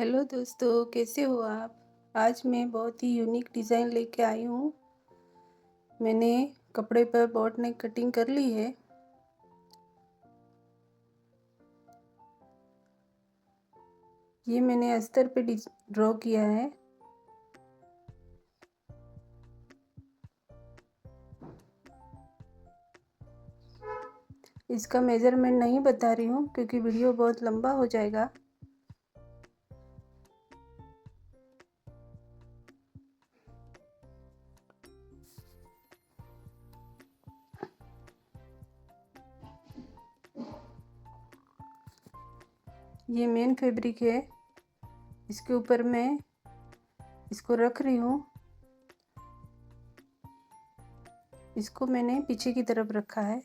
Hello दोस्तों, कैसे हो आप। आज मैं बहुत ही यूनिक डिज़ाइन लेके आई हूँ। मैंने कपड़े पर बोट नेक कटिंग कर ली है। ये मैंने अस्तर पे ड्रॉ किया है। इसका मेज़रमेंट नहीं बता रही हूँ क्योंकि वीडियो बहुत लंबा हो जाएगा। ये मेन फैब्रिक है। इसके ऊपर मैं इसको रख रही हूँ। इसको मैंने पीछे की तरफ रखा है,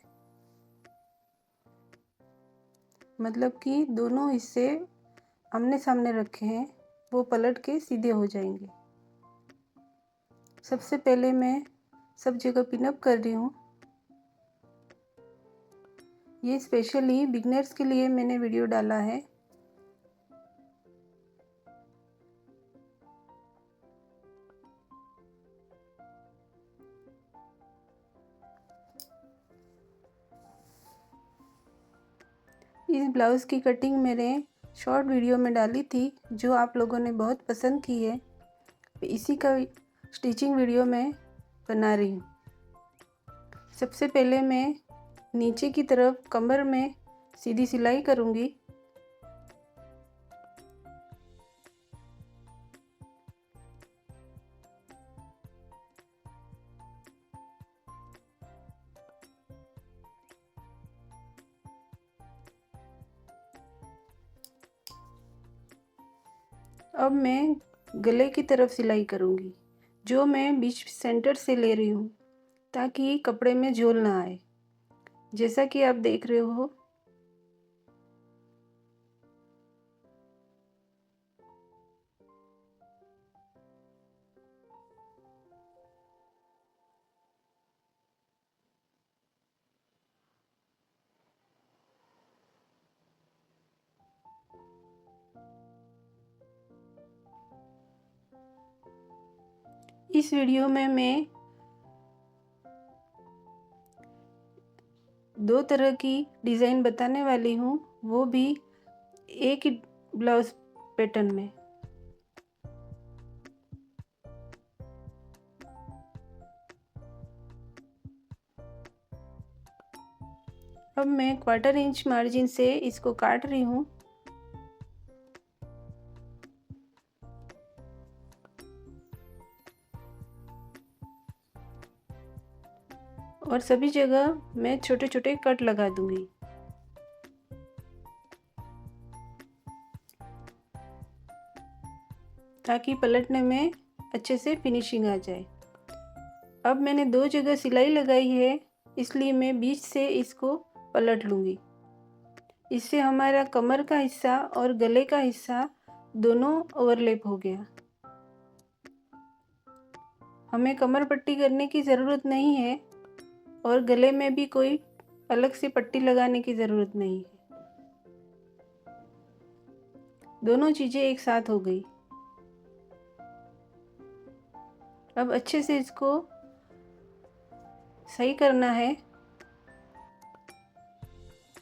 मतलब कि दोनों हिस्से आमने सामने रखे हैं, वो पलट के सीधे हो जाएंगे। सबसे पहले मैं सब जगह पिनअप कर रही हूँ। ये स्पेशली बिगनर्स के लिए मैंने वीडियो डाला है। इस ब्लाउज़ की कटिंग मैंने शॉर्ट वीडियो में डाली थी, जो आप लोगों ने बहुत पसंद की है। इसी का स्टिचिंग वीडियो मैं बना रही हूँ। सबसे पहले मैं नीचे की तरफ कमर में सीधी सिलाई करूँगी। अब मैं गले की तरफ सिलाई करूँगी, जो मैं बीच सेंटर से ले रही हूँ ताकि कपड़े में झोल ना आए, जैसा कि आप देख रहे हो। इस वीडियो में मैं दो तरह की डिज़ाइन बताने वाली हूँ, वो भी एक ही ब्लाउज पैटर्न में। अब मैं 1/4 इंच मार्जिन से इसको काट रही हूँ। और सभी जगह मैं छोटे छोटे कट लगा दूंगी। ताकि पलटने में अच्छे से फिनिशिंग आ जाए। अब मैंने दो जगह सिलाई लगाई है, इसलिए मैं बीच से इसको पलट लूँगी। इससे हमारा कमर का हिस्सा और गले का हिस्सा दोनों ओवरलैप हो गया। हमें कमर पट्टी करने की ज़रूरत नहीं है और गले में भी कोई अलग से पट्टी लगाने की ज़रूरत नहीं है। दोनों चीज़ें एक साथ हो गई। अब अच्छे से इसको सही करना है।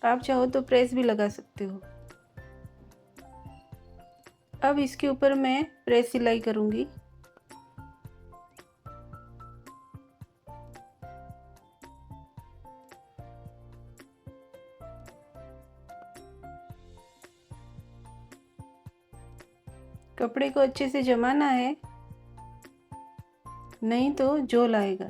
आप चाहो तो प्रेस भी लगा सकते हो। अब इसके ऊपर मैं प्रेस सिलाई करूँगी। कपड़े को अच्छे से जमाना है, नहीं तो झोल आएगा।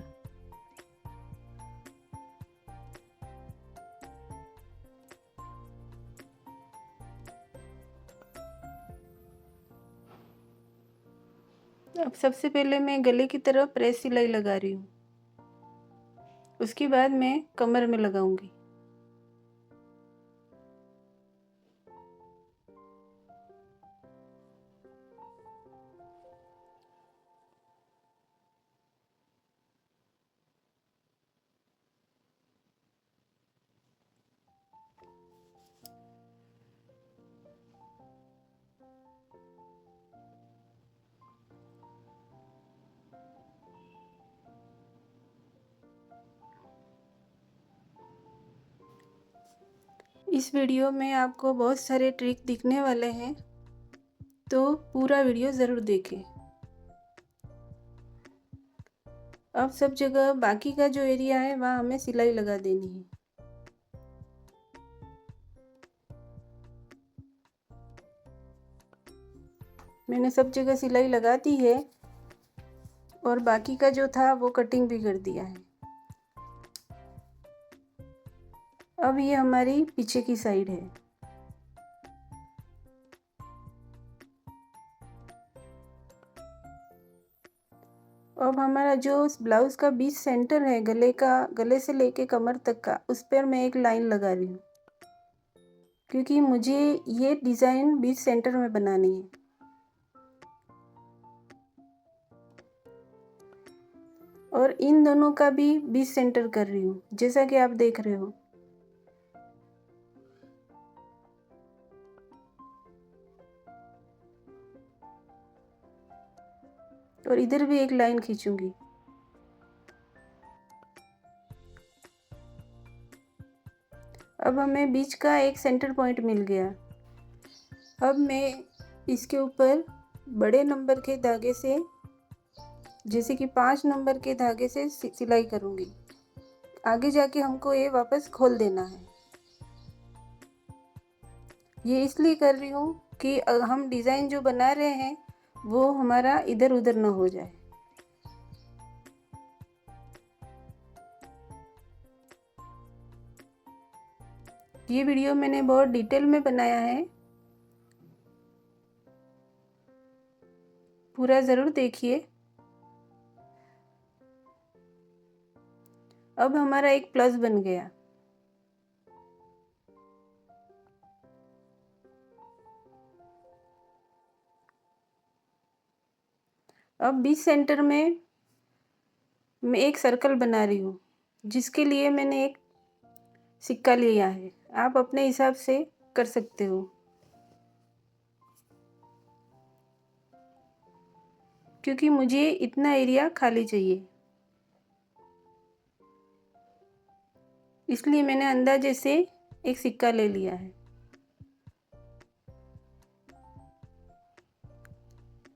अब सबसे पहले मैं गले की तरफ प्रेस सिलाई लगा रही हूँ, उसके बाद मैं कमर में लगाऊंगी। इस वीडियो में आपको बहुत सारे ट्रिक दिखने वाले हैं, तो पूरा वीडियो ज़रूर देखें। अब सब जगह बाकी का जो एरिया है वहाँ हमें सिलाई लगा देनी है। मैंने सब जगह सिलाई लगा दी है और बाकी का जो था वो कटिंग भी कर दिया है। अब ये हमारी पीछे की साइड है। अब हमारा जो ब्लाउज़ का बीच सेंटर है, गले से लेके कमर तक का, उस पर मैं एक लाइन लगा रही हूँ, क्योंकि मुझे ये डिज़ाइन बीच सेंटर में बनानी है। और इन दोनों का भी बीच सेंटर कर रही हूँ, जैसा कि आप देख रहे हो। और इधर भी एक लाइन खींचूंगी। अब हमें बीच का एक सेंटर पॉइंट मिल गया। अब मैं इसके ऊपर बड़े नंबर के धागे से, जैसे कि 5 नंबर के धागे से सिलाई करूंगी। आगे जाके हमको ये वापस खोल देना है। ये इसलिए कर रही हूँ कि हम डिज़ाइन जो बना रहे हैं वो हमारा इधर उधर ना हो जाए। ये वीडियो मैंने बहुत डिटेल में बनाया है, पूरा ज़रूर देखिए। अब हमारा एक प्लस बन गया। अब बीच सेंटर में मैं एक सर्कल बना रही हूँ, जिसके लिए मैंने एक सिक्का लिया है। आप अपने हिसाब से कर सकते हो, क्योंकि मुझे इतना एरिया खाली चाहिए, इसलिए मैंने अंदाजे से एक सिक्का ले लिया है।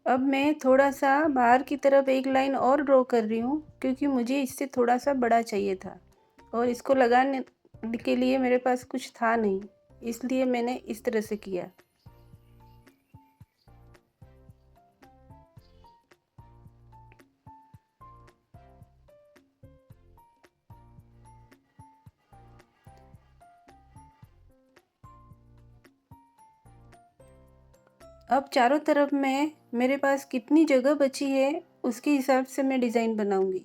अब मैं थोड़ा सा बाहर की तरफ एक लाइन और ड्रॉ कर रही हूँ, क्योंकि मुझे इससे थोड़ा सा बड़ा चाहिए था और इसको लगाने के लिए मेरे पास कुछ था नहीं, इसलिए मैंने इस तरह से किया। अब चारों तरफ में मेरे पास कितनी जगह बची है उसके हिसाब से मैं डिज़ाइन बनाऊंगी।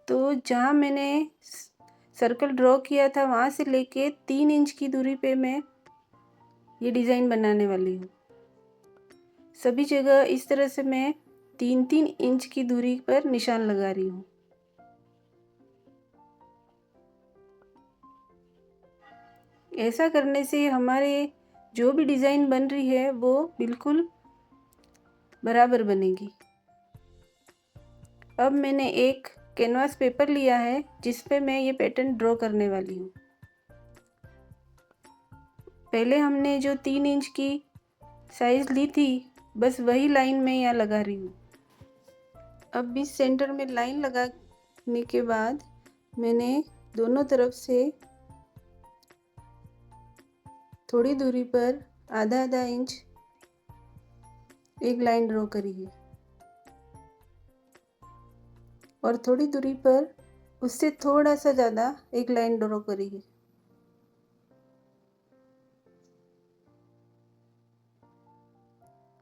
तो जहाँ मैंने सर्कल ड्रॉ किया था वहाँ से लेके 3 इंच की दूरी पे मैं ये डिज़ाइन बनाने वाली हूँ। सभी जगह इस तरह से मैं 3-3 इंच की दूरी पर निशान लगा रही हूँ। ऐसा करने से हमारे जो भी डिज़ाइन बन रही है वो बिल्कुल बराबर बनेगी। अब मैंने एक कैनवास पेपर लिया है, जिस पे मैं ये पैटर्न ड्रॉ करने वाली हूँ। पहले हमने जो 3 इंच की साइज़ ली थी, बस वही लाइन मैं यहाँ लगा रही हूँ। अब बीच सेंटर में लाइन लगाने के बाद मैंने दोनों तरफ से थोड़ी दूरी पर आधा आधा इंच एक लाइन ड्रॉ करी है, और थोड़ी दूरी पर उससे थोड़ा सा ज़्यादा एक लाइन ड्रॉ करी है।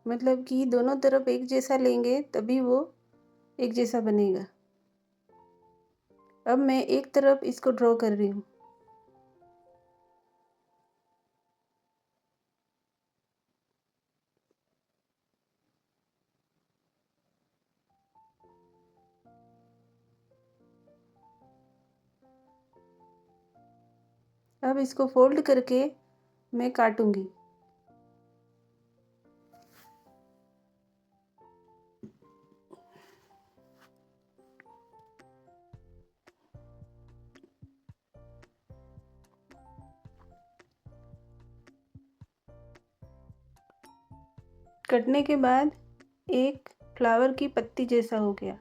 मतलब कि दोनों तरफ एक जैसा लेंगे तभी वो एक जैसा बनेगा। अब मैं एक तरफ इसको ड्रॉ कर रही हूँ। अब इसको फोल्ड करके मैं काटूंगी। कटने के बाद एक फ्लावर की पत्ती जैसा हो गया।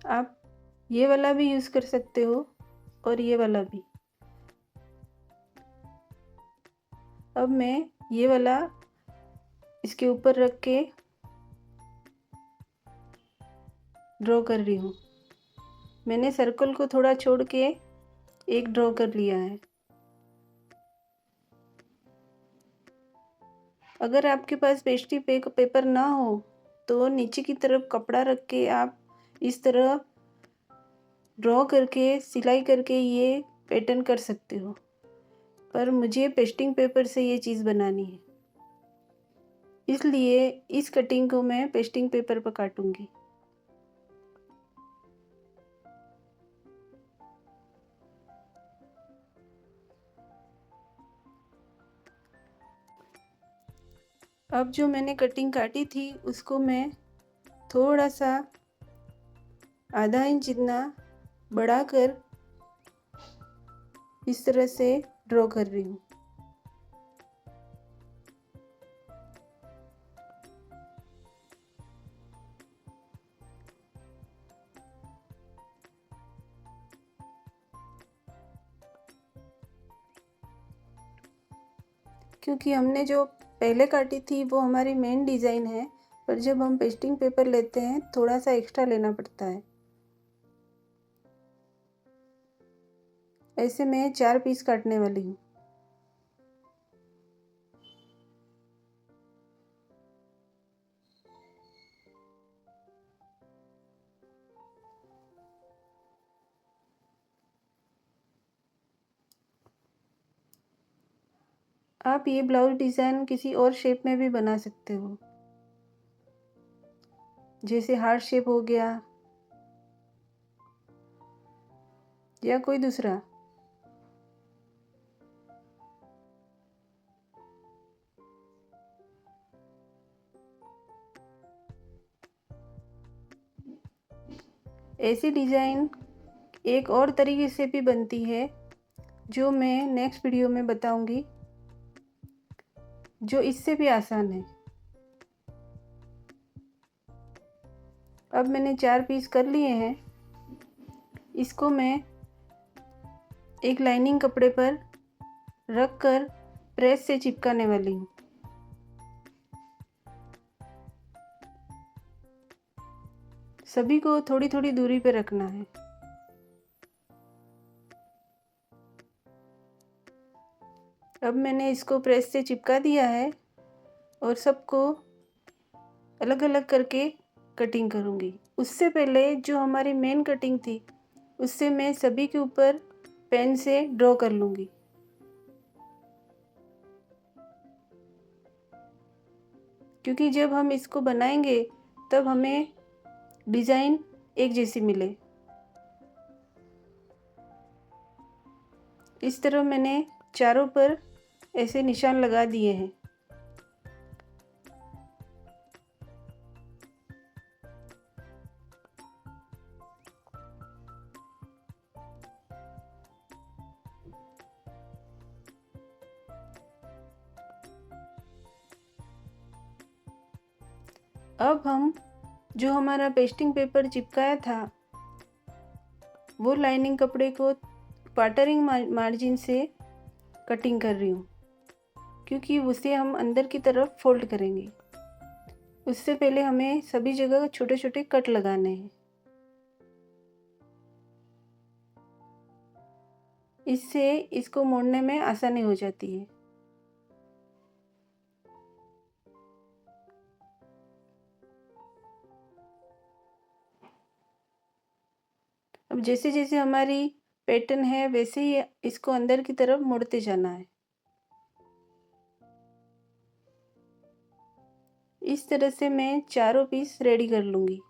आप ये वाला भी यूज़ कर सकते हो और ये वाला भी। अब मैं ये वाला इसके ऊपर रख के ड्रॉ कर रही हूँ। मैंने सर्कल को थोड़ा छोड़ के एक ड्रॉ कर लिया है। अगर आपके पास पेस्ट्री पेपर ना हो तो नीचे की तरफ कपड़ा रख के आप इस तरह ड्रॉ करके सिलाई करके ये पैटर्न कर सकते हो, पर मुझे पेस्टिंग पेपर से ये चीज़ बनानी है, इसलिए इस कटिंग को मैं पेस्टिंग पेपर पर काटूंगी। अब जो मैंने कटिंग काटी थी उसको मैं थोड़ा सा आधा इंच जितना बढ़ाकर इस तरह से ड्रॉ कर रही हूँ। क्योंकि हमने जो पहले काटी थी वो हमारी मेन डिज़ाइन है, पर जब हम पेस्टिंग पेपर लेते हैं थोड़ा सा एक्स्ट्रा लेना पड़ता है। ऐसे मैं 4 पीस काटने वाली हूँ। आप ये ब्लाउज डिज़ाइन किसी और शेप में भी बना सकते हो, जैसे हार्ट शेप हो गया या कोई दूसरा। ऐसी डिज़ाइन एक और तरीके से भी बनती है, जो मैं नेक्स्ट वीडियो में बताऊंगी, जो इससे भी आसान है। अब मैंने 4 पीस कर लिए हैं। इसको मैं एक लाइनिंग कपड़े पर रख कर प्रेस से चिपकाने वाली हूँ। सभी को थोड़ी थोड़ी दूरी पे रखना है। अब मैंने इसको प्रेस से चिपका दिया है और सबको अलग अलग करके कटिंग करूँगी। उससे पहले जो हमारी मेन कटिंग थी उससे मैं सभी के ऊपर पेन से ड्रॉ कर लूँगी। क्योंकि जब हम इसको बनाएंगे तब हमें डिज़ाइन एक जैसी मिले। इस तरह मैंने चारों पर ऐसे निशान लगा दिए हैं। अब हम जो हमारा पेस्टिंग पेपर चिपकाया था वो लाइनिंग कपड़े को क्वार्टरिंग मार्जिन से कटिंग कर रही हूँ, क्योंकि उसे हम अंदर की तरफ फोल्ड करेंगे। उससे पहले हमें सभी जगह छोटे छोटे कट लगाने हैं। इससे इसको मोड़ने में आसानी हो जाती है। अब जैसे जैसे हमारी पैटर्न है वैसे ही इसको अंदर की तरफ मोड़ते जाना है। इस तरह से मैं चारों पीस रेडी कर लूँगी।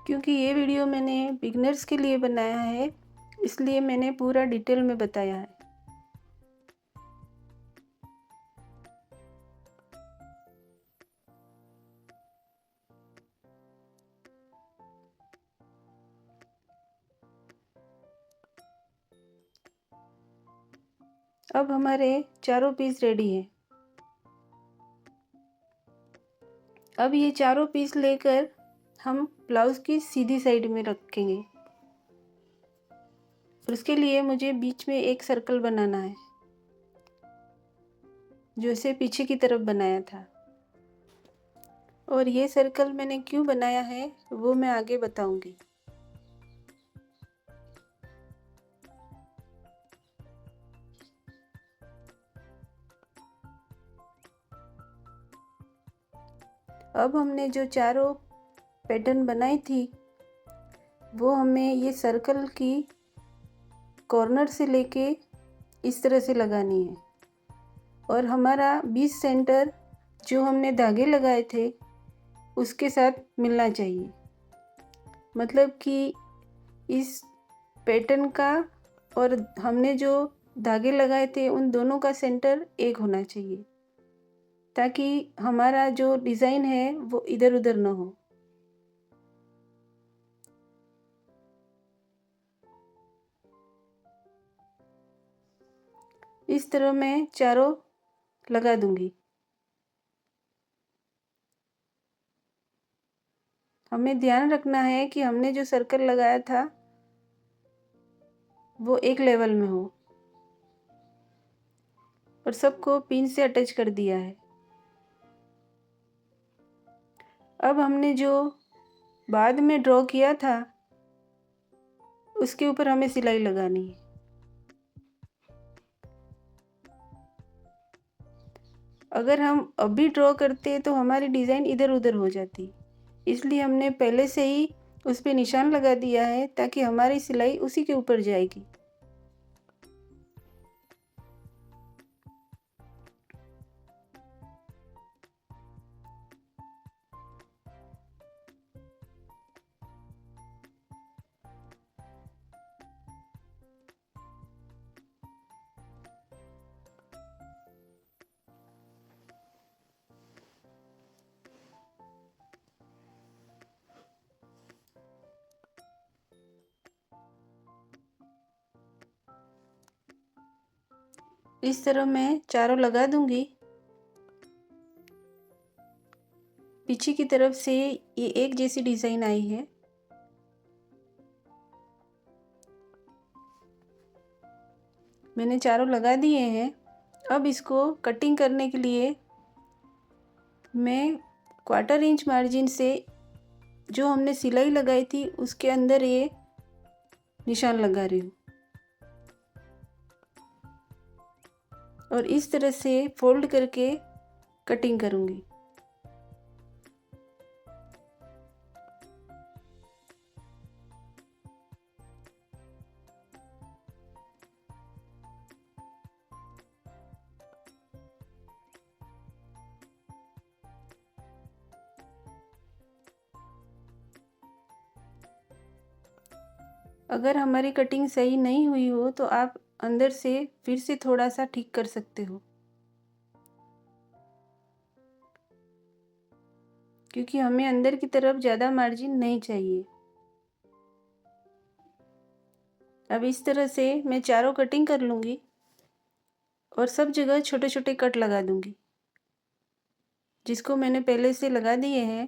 क्योंकि ये वीडियो मैंने बिगनर्स के लिए बनाया है, इसलिए मैंने पूरा डिटेल में बताया है। अब हमारे चारों पीस रेडी हैं। अब ये चारों पीस लेकर हम ब्लाउज़ की सीधी साइड में रखेंगे। और उसके लिए मुझे बीच में एक सर्कल बनाना है, जो इसे पीछे की तरफ बनाया था। और ये सर्कल मैंने क्यों बनाया है वो मैं आगे बताऊंगी। अब हमने जो चारों पैटर्न बनाई थी वो हमें ये सर्कल की कॉर्नर से लेके इस तरह से लगानी है। और हमारा 20 सेंटर जो हमने धागे लगाए थे उसके साथ मिलना चाहिए। मतलब कि इस पैटर्न का और हमने जो धागे लगाए थे उन दोनों का सेंटर एक होना चाहिए, ताकि हमारा जो डिज़ाइन है वो इधर उधर ना हो। इस तरह मैं चारों लगा दूंगी। हमें ध्यान रखना है कि हमने जो सर्कल लगाया था वो एक लेवल में हो। और सबको पिन से अटैच कर दिया है। अब हमने जो बाद में ड्रॉ किया था उसके ऊपर हमें सिलाई लगानी है। अगर हम अभी ड्रॉ करते तो हमारी डिज़ाइन इधर उधर हो जाती, इसलिए हमने पहले से ही उस पर निशान लगा दिया है ताकि हमारी सिलाई उसी के ऊपर जाएगी। इस तरह मैं चारों लगा दूंगी। पीछे की तरफ से ये एक जैसी डिज़ाइन आई है। मैंने चारों लगा दिए हैं। अब इसको कटिंग करने के लिए मैं 1/4 इंच मार्जिन से जो हमने सिलाई लगाई थी उसके अंदर ये निशान लगा रही हूँ। और इस तरह से फोल्ड करके कटिंग करूँगी। अगर हमारी कटिंग सही नहीं हुई हो तो आप अंदर से फिर से थोड़ा सा ठीक कर सकते हो, क्योंकि हमें अंदर की तरफ ज़्यादा मार्जिन नहीं चाहिए। अब इस तरह से मैं चारों कटिंग कर लूँगी और सब जगह छोटे छोटे कट लगा दूँगी, जिसको मैंने पहले से लगा दिए हैं।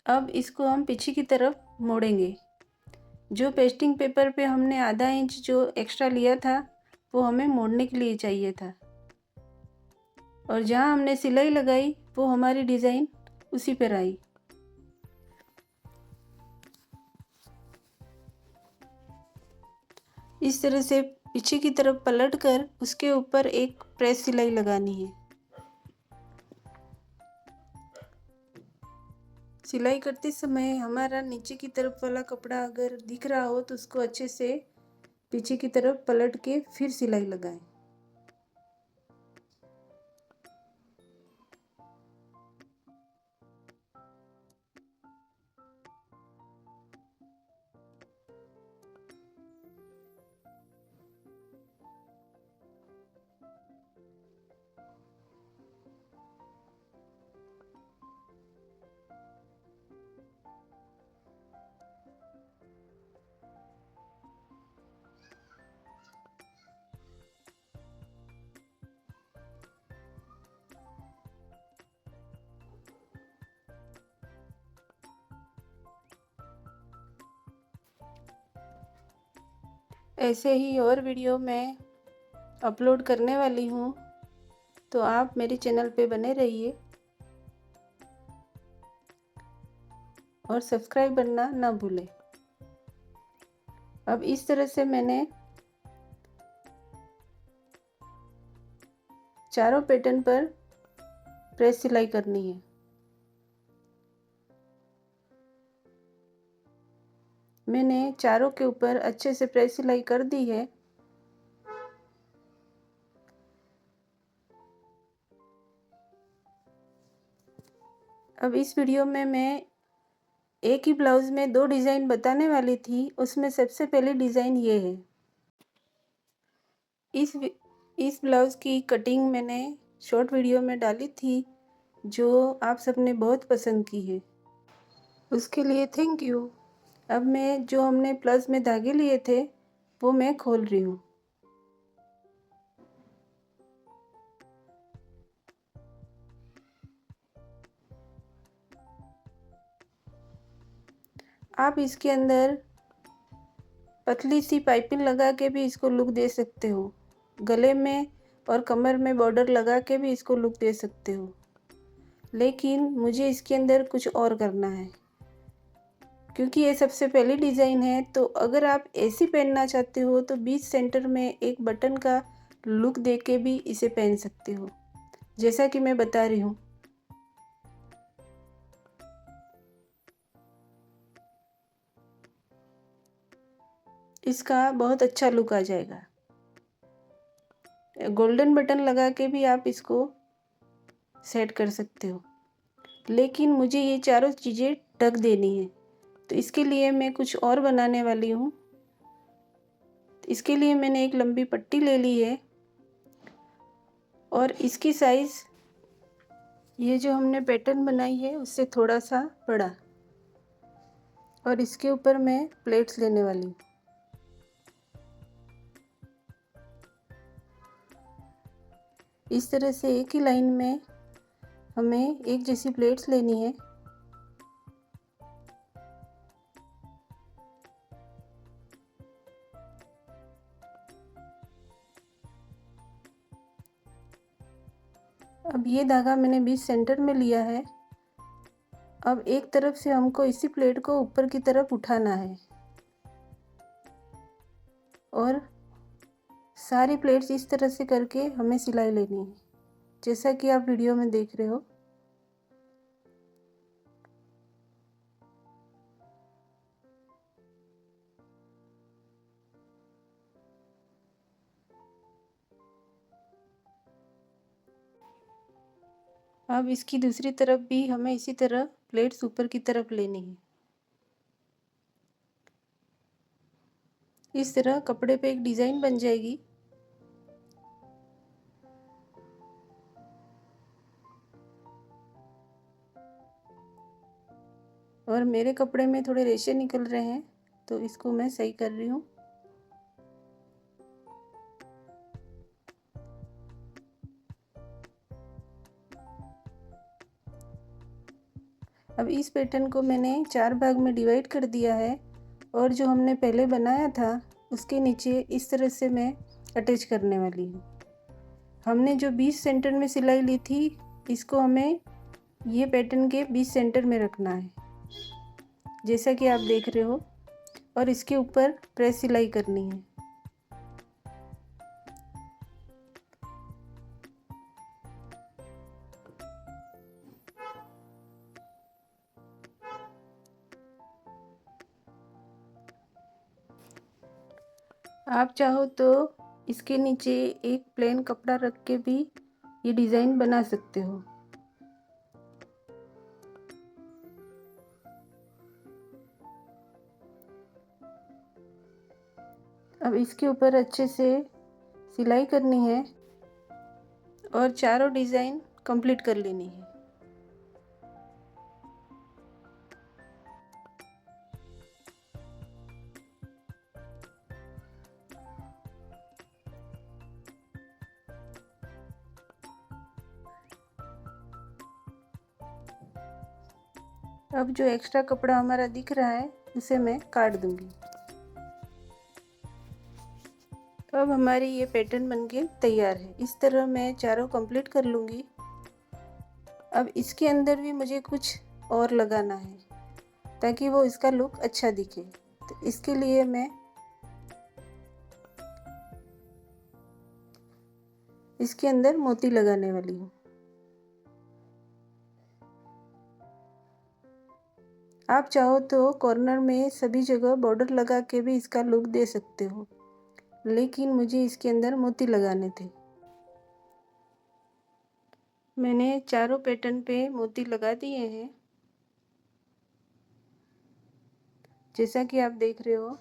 अब इसको हम पीछे की तरफ मोड़ेंगे। जो पेस्टिंग पेपर पे हमने आधा इंच जो एक्स्ट्रा लिया था वो हमें मोड़ने के लिए चाहिए था। और जहाँ हमने सिलाई लगाई वो हमारी डिज़ाइन उसी पर आई। इस तरह से पीछे की तरफ पलटकर उसके ऊपर एक प्रेस सिलाई लगानी है। सिलाई करते समय हमारा नीचे की तरफ वाला कपड़ा अगर दिख रहा हो तो उसको अच्छे से पीछे की तरफ पलट के फिर सिलाई लगाएं। ऐसे ही और वीडियो मैं अपलोड करने वाली हूँ, तो आप मेरे चैनल पे बने रहिए और सब्सक्राइब करना ना भूलें। अब इस तरह से मैंने चारों पैटर्न पर प्रेस सिलाई करनी है। मैंने चारों के ऊपर अच्छे से प्रेस सिलाई कर दी है। अब इस वीडियो में मैं एक ही ब्लाउज में 2 डिज़ाइन बताने वाली थी, उसमें सबसे पहली डिज़ाइन ये है। इस ब्लाउज़ की कटिंग मैंने शॉर्ट वीडियो में डाली थी, जो आप सबने बहुत पसंद की है, उसके लिए थैंक यू। अब मैं जो हमने प्लस में धागे लिए थे वो मैं खोल रही हूँ। आप इसके अंदर पतली सी पाइपिंग लगा के भी इसको लुक दे सकते हो। गले में और कमर में बॉर्डर लगा के भी इसको लुक दे सकते हो, लेकिन मुझे इसके अंदर कुछ और करना है क्योंकि ये सबसे पहली डिज़ाइन है। तो अगर आप ऐसी पहनना चाहते हो तो बीच सेंटर में एक बटन का लुक दे के भी इसे पहन सकते हो, जैसा कि मैं बता रही हूँ। इसका बहुत अच्छा लुक आ जाएगा। गोल्डन बटन लगा के भी आप इसको सेट कर सकते हो, लेकिन मुझे ये चारों चीज़ें ढक देनी है, तो इसके लिए मैं कुछ और बनाने वाली हूँ। इसके लिए मैंने एक लंबी पट्टी ले ली है और इसकी साइज़ ये जो हमने पैटर्न बनाई है उससे थोड़ा सा बड़ा, और इसके ऊपर मैं प्लेट्स लेने वाली हूँ। इस तरह से एक ही लाइन में हमें एक जैसी प्लेट्स लेनी है। अब ये धागा मैंने बीच सेंटर में लिया है। अब एक तरफ से हमको इसी प्लेट को ऊपर की तरफ उठाना है और सारी प्लेट्स इस तरह से करके हमें सिलाई लेनी है, जैसा कि आप वीडियो में देख रहे हो। अब इसकी दूसरी तरफ भी हमें इसी तरह प्लेट्स ऊपर की तरफ लेनी है। इस तरह कपड़े पे एक डिज़ाइन बन जाएगी। और मेरे कपड़े में थोड़े रेशे निकल रहे हैं, तो इसको मैं सही कर रही हूँ। अब इस पैटर्न को मैंने 4 भाग में डिवाइड कर दिया है और जो हमने पहले बनाया था उसके नीचे इस तरह से मैं अटैच करने वाली हूँ। हमने जो बीच सेंटर में सिलाई ली थी, इसको हमें ये पैटर्न के बीच सेंटर में रखना है, जैसा कि आप देख रहे हो, और इसके ऊपर प्रेस सिलाई करनी है। आप चाहो तो इसके नीचे एक प्लेन कपड़ा रख के भी ये डिज़ाइन बना सकते हो। अब इसके ऊपर अच्छे से सिलाई करनी है और चारों डिज़ाइन कंप्लीट कर लेनी है। अब जो एक्स्ट्रा कपड़ा हमारा दिख रहा है उसे मैं काट दूंगी। अब हमारी ये पैटर्न बनके तैयार है। इस तरह मैं चारों कंप्लीट कर लूँगी। अब इसके अंदर भी मुझे कुछ और लगाना है ताकि वो इसका लुक अच्छा दिखे। तो इसके लिए मैं इसके अंदर मोती लगाने वाली हूँ। आप चाहो तो कॉर्नर में सभी जगह बॉर्डर लगा के भी इसका लुक दे सकते हो, लेकिन मुझे इसके अंदर मोती लगाने थे। मैंने चारों पैटर्न पे मोती लगा दिए हैं, जैसा कि आप देख रहे हो।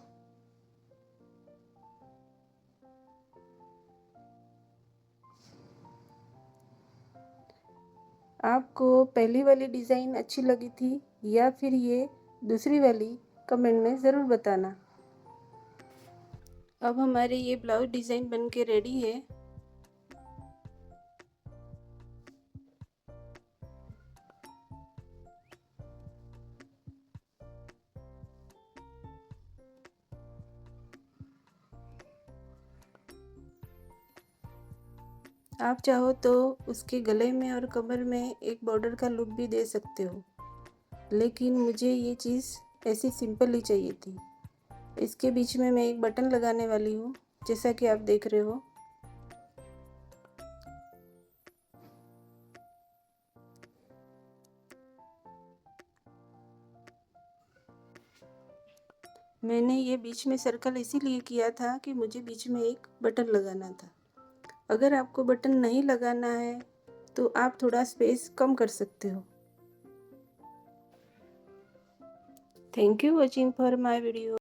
आपको पहली वाली डिज़ाइन अच्छी लगी थी या फिर ये दूसरी वाली, कमेंट में ज़रूर बताना। अब हमारे ये ब्लाउज डिज़ाइन बन के रेडी है। आप चाहो तो उसके गले में और कमर में एक बॉर्डर का लुक भी दे सकते हो, लेकिन मुझे ये चीज़ ऐसी सिंपल ही चाहिए थी। इसके बीच में मैं एक बटन लगाने वाली हूँ, जैसा कि आप देख रहे हो। मैंने ये बीच में सर्कल इसीलिए किया था कि मुझे बीच में एक बटन लगाना था। अगर आपको बटन नहीं लगाना है तो आप थोड़ा स्पेस कम कर सकते हो। Thank you watching for my video.